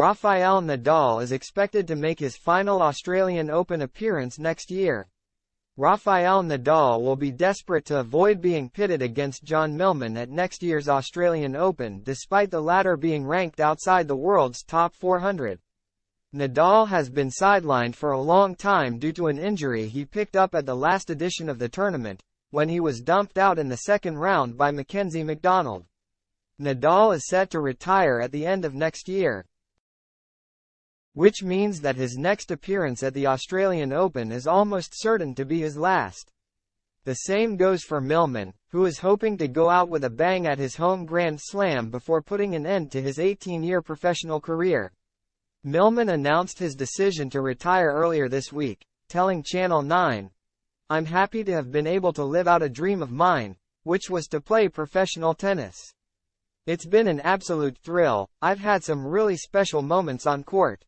Rafael Nadal is expected to make his final Australian Open appearance next year. Rafael Nadal will be desperate to avoid being pitted against John Millman at next year's Australian Open, despite the latter being ranked outside the world's top 400. Nadal has been sidelined for a long time due to an injury he picked up at the last edition of the tournament, when he was dumped out in the second round by Mackenzie McDonald. Nadal is set to retire at the end of next year, which means that his next appearance at the Australian Open is almost certain to be his last. The same goes for Millman, who is hoping to go out with a bang at his home Grand Slam before putting an end to his 18-year professional career. Millman announced his decision to retire earlier this week, telling Channel 9, "I'm happy to have been able to live out a dream of mine, which was to play professional tennis. It's been an absolute thrill. I've had some really special moments on court.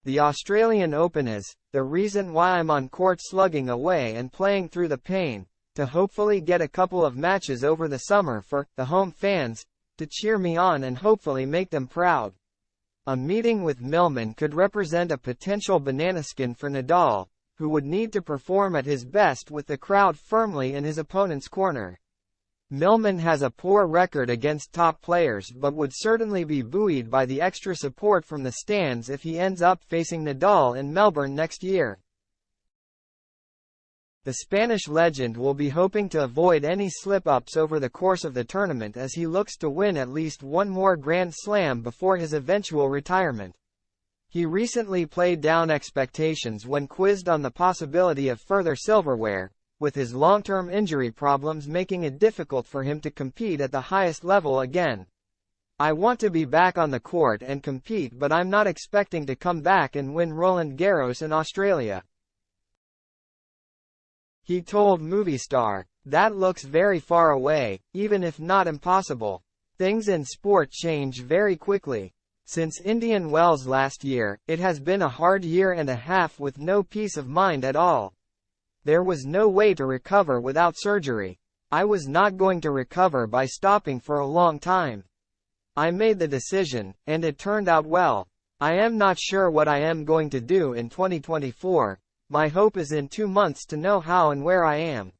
The Australian Open is the reason why I'm on court slugging away and playing through the pain, to hopefully get a couple of matches over the summer for the home fans to cheer me on and hopefully make them proud." A meeting with Millman could represent a potential banana skin for Nadal, who would need to perform at his best with the crowd firmly in his opponent's corner. Millman has a poor record against top players but would certainly be buoyed by the extra support from the stands if he ends up facing Nadal in Melbourne next year. The Spanish legend will be hoping to avoid any slip-ups over the course of the tournament as he looks to win at least one more Grand Slam before his eventual retirement. He recently played down expectations when quizzed on the possibility of further silverware, with his long-term injury problems making it difficult for him to compete at the highest level again. "I want to be back on the court and compete, but I'm not expecting to come back and win Roland Garros in Australia," he told Movistar. "That looks very far away, even if not impossible. Things in sport change very quickly. Since Indian Wells last year, it has been a hard year and a half with no peace of mind at all. There was no way to recover without surgery. I was not going to recover by stopping for a long time. I made the decision, and it turned out well. I am not sure what I am going to do in 2024. My hope is in 2 months to know how and where I am."